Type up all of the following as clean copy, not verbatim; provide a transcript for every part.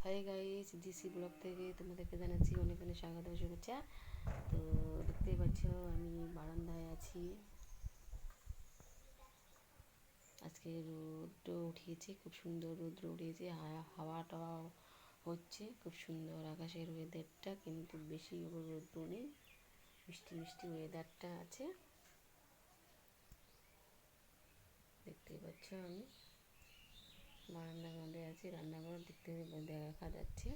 Hi guys, DC blog থেকে তোমাদেরকে জানাচ্ছি অনেক অনেক স্বাগত শুভেচ্ছা। তো দেখতেই পাচ্ছ আমি বারান্দায় আছি। আজকে রোদ্র উঠিয়েছে, খুব সুন্দর রোদ্র উঠিয়েছে, হাওয়া টাওয়া হচ্ছে, খুব সুন্দর আকাশের ওয়েদারটা, কিন্তু বেশি রোদ্র নেই, মিষ্টি মিষ্টি ওয়েদারটা আছে। দেখতেই পাচ্ছ আমি বারান্দার মধ্যে আছি, রান্নাঘর দেখতে দেখা যাচ্ছে।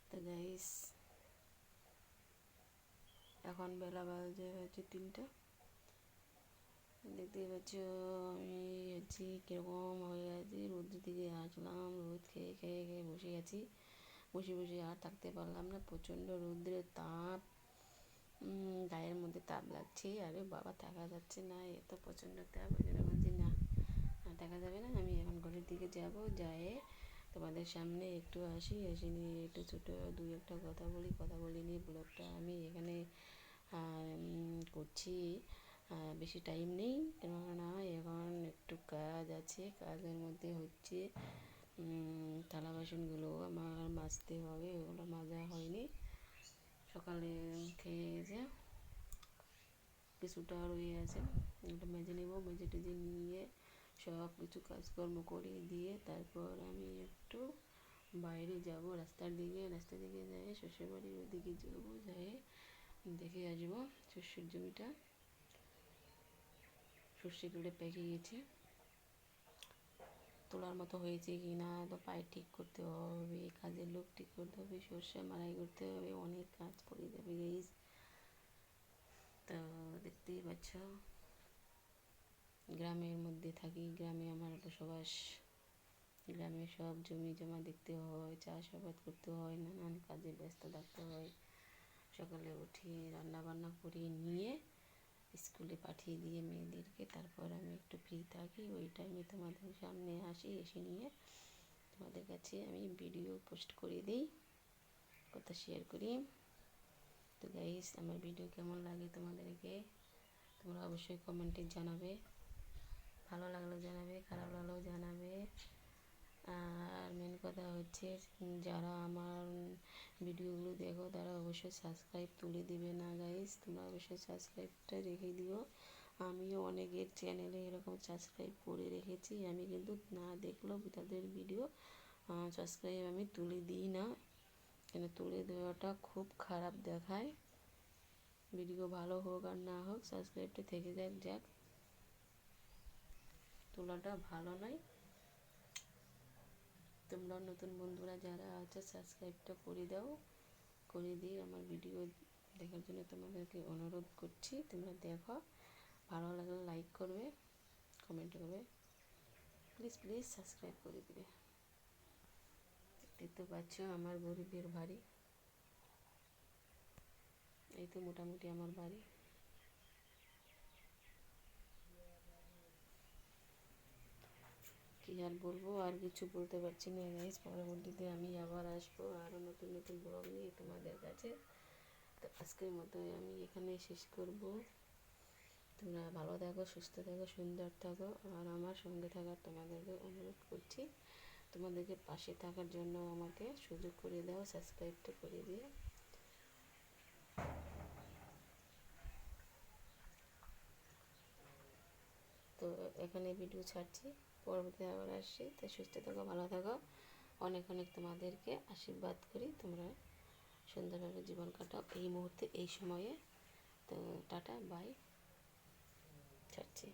তো গাইস, এখন বেলা বাজে হচ্ছে 3টা। দেখতেই পাচ্ছ আমি হচ্ছে কীরকম হয়ে আছি, রোদ্রের দিকে আসলাম, রোদ খেয়ে খেয়ে খেয়ে বসে আছি, বসে বসে আর থাকতে পারলাম না, প্রচণ্ড রৌদ্রের তাপ, গায়ের মধ্যে তাপ লাগছে, আরে বাবা থাকা যাচ্ছে না, এত প্রচণ্ড তাপ। ওই জন্য বলছি না, থাকা যাবে না, আমি এখন ঘরের দিকে যাব, যাই তোমাদের সামনে একটু আসি, এসে নিয়ে একটু ছোটো দুই একটা কথা বলি নিয়ে ব্লগটা আমি এখানে করছি। বেশি টাইম নেই, কেননা এখন একটু কাজ আছে, কাজের মধ্যে হচ্ছে থালা বাসনগুলো আমার মাজতে হবে, ওগুলো মাজা হয়নি, সকালে খেয়ে যে কিছুটা রয়ে আছে, ওটা মেজে নেব, মেজে টেজে নিয়ে সব কিছু কাজকর্ম করে দিয়ে তারপর আমি একটু বাইরে যাব, রাস্তার দিকে যাই, শ্বশুর বাড়ির ওদিকে যাবো, যাই দেখে আসবো শস্যের জমিটা, সর্ষে তুলে পেকে গেছে, তোলার মতো হয়েছে কি না, তো পায়ে ঠিক করতে হবে, কাজের লোক ঠিক করতে হবে, সর্ষে মাড়াই করতে হবে, অনেক কাজ পড়ে যাবে গাইস। তো দেখতেই পাচ্ছ গ্রামের মধ্যে থাকি, গ্রামে আমার বসবাস, গ্রামে সব জমি জমা দেখতে হয়, চাষাবাদ করতে হয়, নানান কাজে ব্যস্ত থাকতে হয়, সকালে উঠে রান্না বান্না করে নিয়ে স্কুলে পাঠিয়ে দিয়ে মেয়েদেরকে তারপর আমি একটু ফ্রি থাকি, ওই টাইমে তোমাদের সামনে আসি, এসে নিয়ে তোমাদের কাছে আমি ভিডিও পোস্ট করে দিই, কথা শেয়ার করি। তো গাইস, আমার ভিডিও কেমন লাগে তোমাদেরকে তোমরা অবশ্যই কমেন্টে জানাবে, ভালো লাগলেও জানাবে, খারাপ লাগলেও জানাবে। আর মেন কথা হচ্ছে যারা আমার ভিডিওগুলো দেখো তারা অবশ্যই সাবস্ক্রাইব তুলে দিবে না গাইস, তোমরা অবশ্যই সাবস্ক্রাইবটা রেখে দিও। আমিও অনেকের চ্যানেলে এরকম সাবস্ক্রাইব করে রেখেছি, আমি কিন্তু না দেখলেও তাদের ভিডিও সাবস্ক্রাইব আমি তুলে দিই না, কেন তুলে দেওয়াটা খুব খারাপ দেখায়, ভিডিও ভালো হোক আর না হোক সাবস্ক্রাইবটা থেকে যাক, তোলাটা ভালো নয়। তোমরা নতুন বন্ধুরা যারা আছে সাবস্ক্রাইবটা করে দাও, করে দিয়ে আমার ভিডিও দেখার জন্য তোমাদেরকে অনুরোধ করছি, তোমরা দেখো, ভালো লাগলে লাইক করবে, কমেন্ট করবে, প্লিজ প্লিজ সাবস্ক্রাইব করে দিবে। দেখতে পাচ্ছ আমার গরিবের বাড়ি, এই তো মোটামুটি আমার বাড়ি। কি আর বলবো, আর কিছু বলতে পারছি না গাইস, পরবর্তীতে আমি আবার আসবো আরও নতুন নতুন ব্লগ নিয়ে তোমাদের কাছে। তো আজকের মতো আমি এখানে শেষ করব, তোমরা ভালো থাকো, সুস্থ থাকো, সুন্দর থাকো, আর আমার সঙ্গে থাকার তোমাদেরকে অনুরোধ করছি, তোমাদেরকে পাশে থাকার জন্য আমাকে সুযোগ করে দাও, সাবস্ক্রাইবটা করে দিও। তো এখানে ভিডিও ছাড়ছি, পরবর্তীতে আবার আসছি, তো সুস্থ থাকো, ভালো থাকো, অনেক অনেক তোমাদেরকে আশীর্বাদ করি, তোমরা সুন্দরভাবে জীবন কাটাও এই মুহূর্তে এই সময়ে। তো টাটা বাই, ছাড়ছি।